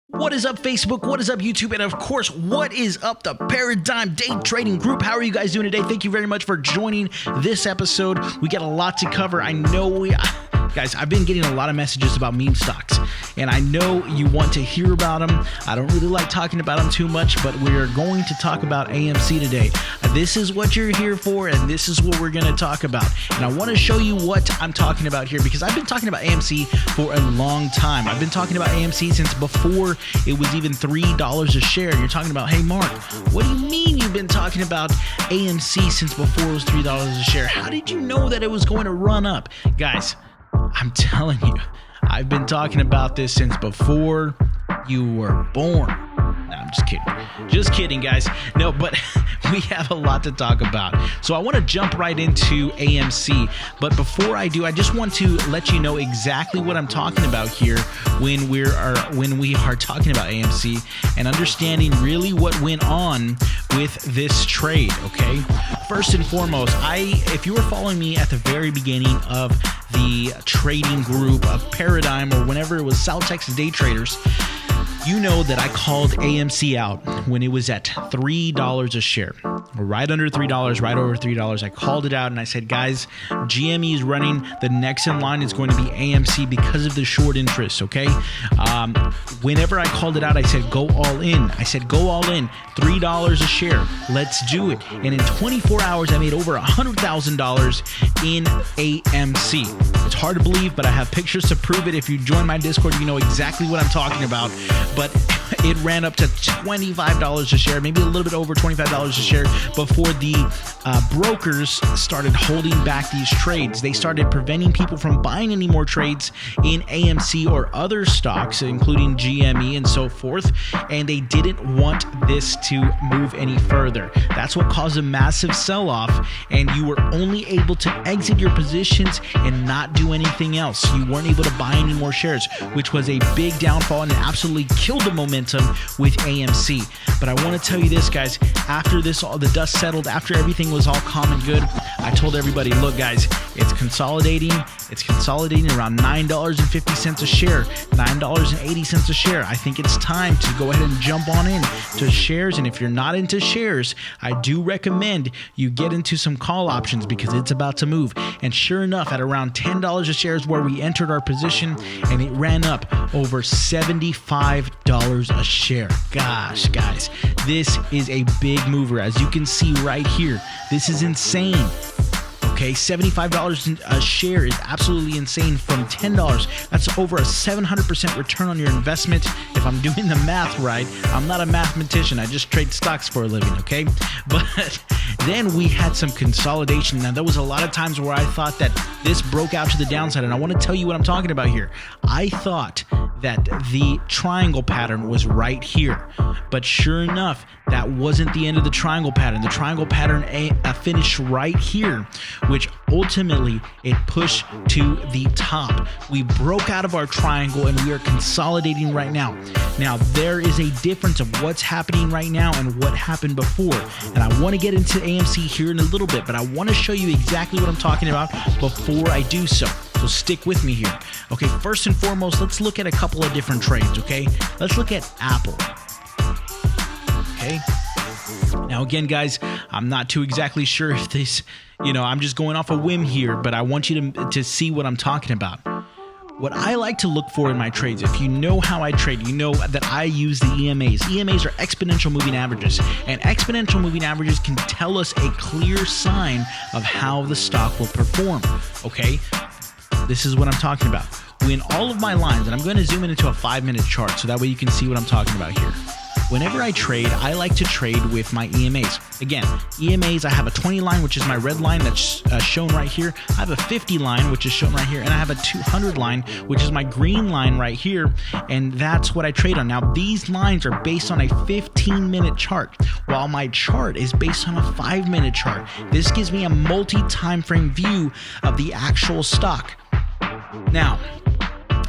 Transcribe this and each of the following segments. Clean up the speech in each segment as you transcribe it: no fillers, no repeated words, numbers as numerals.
What is up, Facebook? What is up, YouTube? And of course, what is up, the Paradigm Day Trading Group? How are you guys doing today? Thank you very much for joining this episode. We got a lot to cover. I know guys, I've been getting a lot of messages about meme stocks, and I know you want to hear about them. I don't really like talking about them too much, but we're going to talk about AMC today. This is what you're here for, and this is what we're going to talk about. And I want to show you what I'm talking about here, because I've been talking about AMC for a long time. I've been talking about AMC since before it was even $3 a share. And you're talking about, hey, Mark, what do you mean you've been talking about AMC since before it was $3 a share? How did you know that it was going to run up? Guys, I'm telling you, I've been talking about this since before you were born. No, I'm just kidding. Just kidding, guys. No, but we have a lot to talk about. So I want to jump right into AMC. But before I do, I just want to let you know exactly what I'm talking about here when we are talking about AMC and understanding really what went on with this trade, okay? First and foremost, if you were following me at the very beginning of the trading group of Paradigm, or whenever it was South Texas Day Traders, you know that I called AMC out when it was at $3 a share, right under $3, right over $3. I called it out and I said, guys, GME is running. The next in line is going to be AMC because of the short interest, okay? Whenever I called it out, I said, go all in. I said, go all in, $3 a share. Let's do it. And in 24 hours, I made over $100,000 in AMC. It's hard to believe, but I have pictures to prove it. If you join my Discord, you know exactly what I'm talking about. But it ran up to $25 a share, maybe a little bit over $25 a share before the brokers started holding back these trades. They started preventing people from buying any more trades in AMC or other stocks, including GME and so forth, and they didn't want this to move any further. That's what caused a massive sell-off, and you were only able to exit your positions and not do anything else. You weren't able to buy any more shares, which was a big downfall, and it absolutely killed the momentum with AMC. But I want to tell you this, guys, after this, all the dust settled, after everything was all calm and good, I told everybody, look, guys, it's consolidating around $9.50 a share, $9.80 a share. I think it's time to go ahead and jump on in to shares. And if you're not into shares, I do recommend you get into some call options, because it's about to move. And sure enough, at around $10 a share is where we entered our position, and it ran up over $75 a share. Gosh, guys, this is a big mover. As you can see right here, this is insane. Okay, $75 a share is absolutely insane from $10. That's over a 700% return on your investment. If I'm doing the math right, I'm not a mathematician. I just trade stocks for a living, okay? But then we had some consolidation. Now, there was a lot of times where I thought that this broke out to the downside, and I want to tell you what I'm talking about here. I thought that the triangle pattern was right here, but sure enough, that wasn't the end of the triangle pattern. The triangle pattern finished right here, which ultimately it pushed to the top. We broke out of our triangle and we are consolidating right now. Now, there is a difference of what's happening right now and what happened before. And I want to get into AMC here in a little bit, but I want to show you exactly what I'm talking about before I do so. So stick with me here. Okay, first and foremost, let's look at a couple of different trades, okay? Let's look at Apple. Okay. Now, again, guys, I'm not too exactly sure if this, I'm just going off a whim here, but I want you to see what I'm talking about. What I like to look for in my trades, if you know how I trade, you know that I use the EMAs. EMAs are exponential moving averages, and exponential moving averages can tell us a clear sign of how the stock will perform, okay? This is what I'm talking about. When all of my lines, and I'm going to zoom in into a 5-minute chart so that way you can see what I'm talking about here. Whenever I trade, I like to trade with my EMAs. Again, EMAs, I have a 20 line, which is my red line that's shown right here. I have a 50 line, which is shown right here. And I have a 200 line, which is my green line right here. And that's what I trade on. Now, these lines are based on a 15-minute chart, while my chart is based on a 5-minute chart. This gives me a multi-time frame view of the actual stock. Now,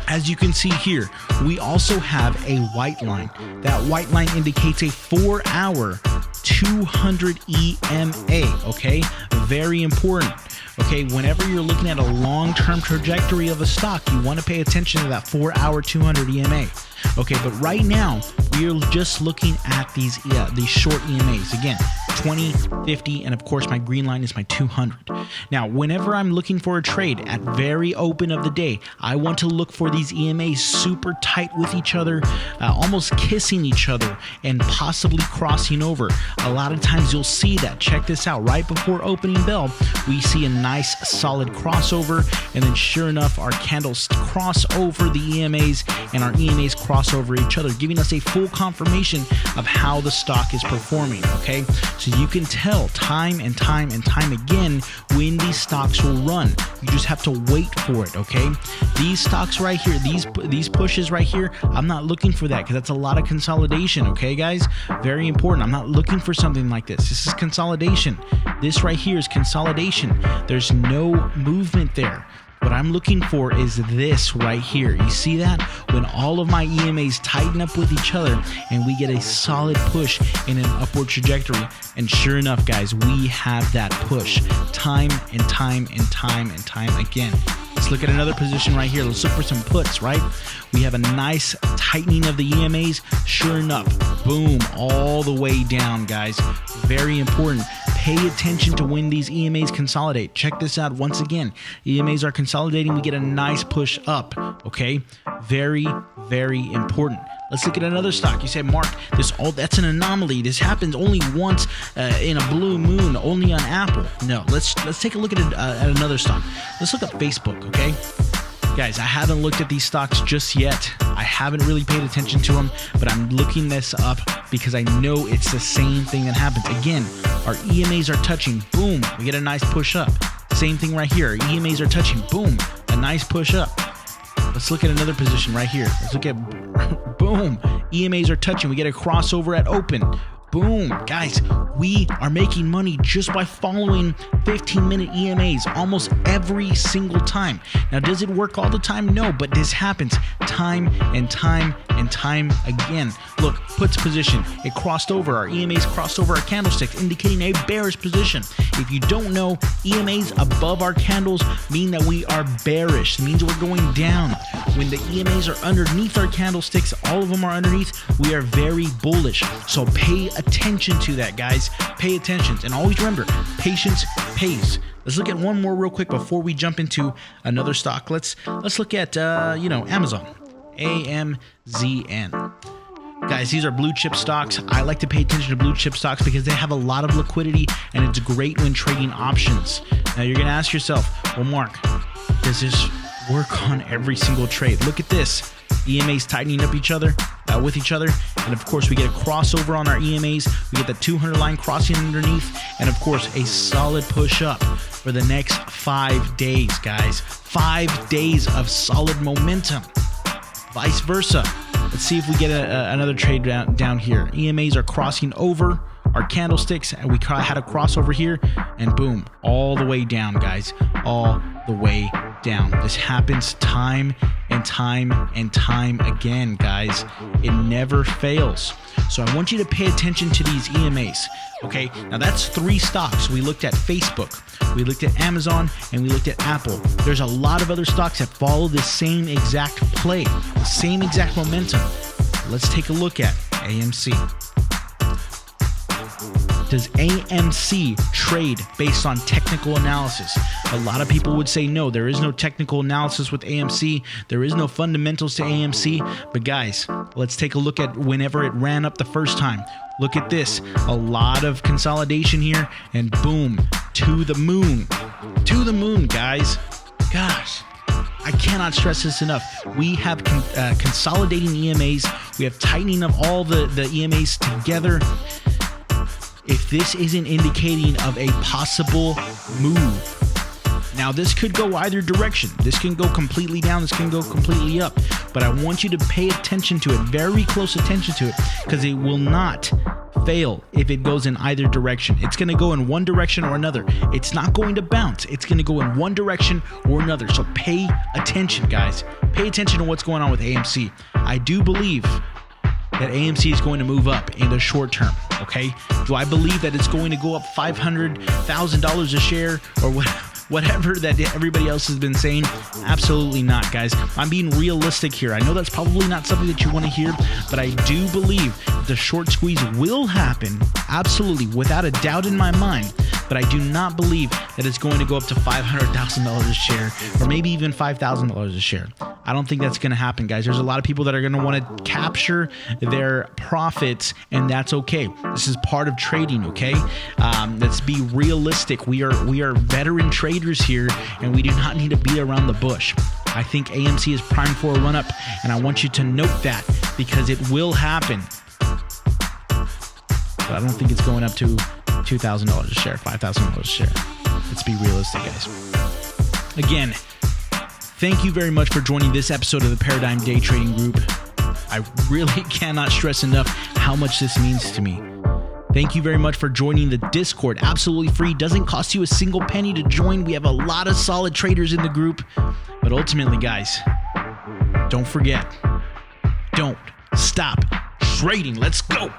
as you can see here, we also have a white line. That white line indicates a 4-hour 200 EMA, okay? Very important. Okay, whenever you're looking at a long-term trajectory of a stock, you want to pay attention to that 4-hour 200 EMA. Okay, but right now we are just looking at these short EMAs. Again, 20, 50, and of course my green line is my 200. Now, whenever I'm looking for a trade at very open of the day, I want to look for these EMAs super tight with each other, almost kissing each other and possibly crossing over. A lot of times you'll see that. Check this out. Right before opening bell, we see a nice solid crossover, and then sure enough, our candles cross over the EMAs and our EMAs cross over each other, giving us a full confirmation of how the stock is performing. Okay, so you can tell time and time and time again when these stocks will run. You just have to wait for it. Okay, these stocks right here, these pushes right here, I'm not looking for that because that's a lot of consolidation. Okay, guys, very important. I'm not looking for something like this. This is consolidation. This right here is consolidation. There's no movement there. What I'm looking for is this right here. You see that? When all of my EMAs tighten up with each other and we get a solid push in an upward trajectory. And sure enough, guys, we have that push time and time and time and time again. Let's look at another position right here. Let's look for some puts, right? We have a nice tightening of the EMAs. Sure enough, boom, all the way down, guys. Very important. Pay attention to when these EMAs consolidate. Check this out once again. EMAs are consolidating. We get a nice push up, okay? Very, very important. Let's look at another stock. You say, Mark, that's an anomaly. This happens only once in a blue moon, only on Apple. No, let's take a look at another stock. Let's look at Facebook, okay? Guys, I haven't looked at these stocks just yet. I haven't really paid attention to them, but I'm looking this up because I know it's the same thing that happens. Again, our EMAs are touching, boom, we get a nice push up. Same thing right here. Our EMAs are touching, boom, a nice push up. Let's look at another position right here. Let's look at, boom, EMAs are touching. We get a crossover at open. Boom. Guys, we are making money just by following 15-minute EMAs almost every single time. Now, does it work all the time? No, but this happens time and time and time again. Look, puts position. It crossed over. Our EMAs crossed over our candlesticks, indicating a bearish position. If you don't know, EMAs above our candles mean that we are bearish. It means we're going down. When the EMAs are underneath our candlesticks, all of them are underneath, we are very bullish. So pay attention to that, guys. Pay attention. And always remember, patience pays. Let's look at one more real quick before we jump into another stock. Let's look at Amazon. AMZN. Guys, these are blue chip stocks. I like to pay attention to blue chip stocks because they have a lot of liquidity and it's great when trading options. Now you're going to ask yourself, well, Mark, does this work on every single trade? Look at this. EMAs tightening up with each other. And of course, we get a crossover on our EMAs. We get the 200 line crossing underneath. And of course, a solid push up for the next 5 days, guys. 5 days of solid momentum. Vice versa. Let's see if we get another trade down here. EMAs are crossing over our candlesticks, and we had a crossover here, and boom, all the way down, guys. All the way down. This happens time and time and time again, guys. It never fails. So I want you to pay attention to these EMAs. Okay, now that's 3 stocks. We looked at Facebook, we looked at Amazon, and we looked at Apple. There's a lot of other stocks that follow the same exact play, the same exact momentum. Let's take a look at AMC. Does AMC trade based on technical analysis? A lot of people would say no, there is no technical analysis with AMC. There is no fundamentals to AMC. But guys, let's take a look at whenever it ran up the first time. Look at this. A lot of consolidation here, and boom, to the moon. To the moon, guys. Gosh, I cannot stress this enough. We have consolidating EMAs. We have tightening of all the EMAs together. If this isn't indicating of a possible move. Now, this could go either direction. This can go completely down. This can go completely up. But I want you to pay attention to it, very close attention to it, because it will not fail if it goes in either direction. It's going to go in one direction or another. It's not going to bounce. It's going to go in one direction or another. So pay attention, guys. Pay attention to what's going on with AMC. I do believe that AMC is going to move up in the short term, okay? Do I believe that it's going to go up $500,000 a share or what? whatever that everybody else has been saying? Absolutely not, guys. I'm being realistic here. I know that's probably not something that you want to hear, but I do believe the short squeeze will happen. Absolutely, without a doubt in my mind. But I do not believe that it's going to go up to $500,000 a share, or maybe even $5,000 a share. I don't think that's going to happen, guys. There's a lot of people that are going to want to capture their profits, and that's okay. This is part of trading, okay? Let's be realistic. We are veteran traders here, and we do not need to beat around the bush. I think AMC is primed for a run-up, and I want you to note that because it will happen. But I don't think it's going up to $2,000 a share, $5,000 a share. Let's be realistic, guys. Again, thank you very much for joining this episode of the Paradigm Day Trading Group. I really cannot stress enough how much this means to me. Thank you very much for joining the Discord. Absolutely free. Doesn't cost you a single penny to join. We have a lot of solid traders in the group. But ultimately, guys, don't forget, don't stop trading. Let's go.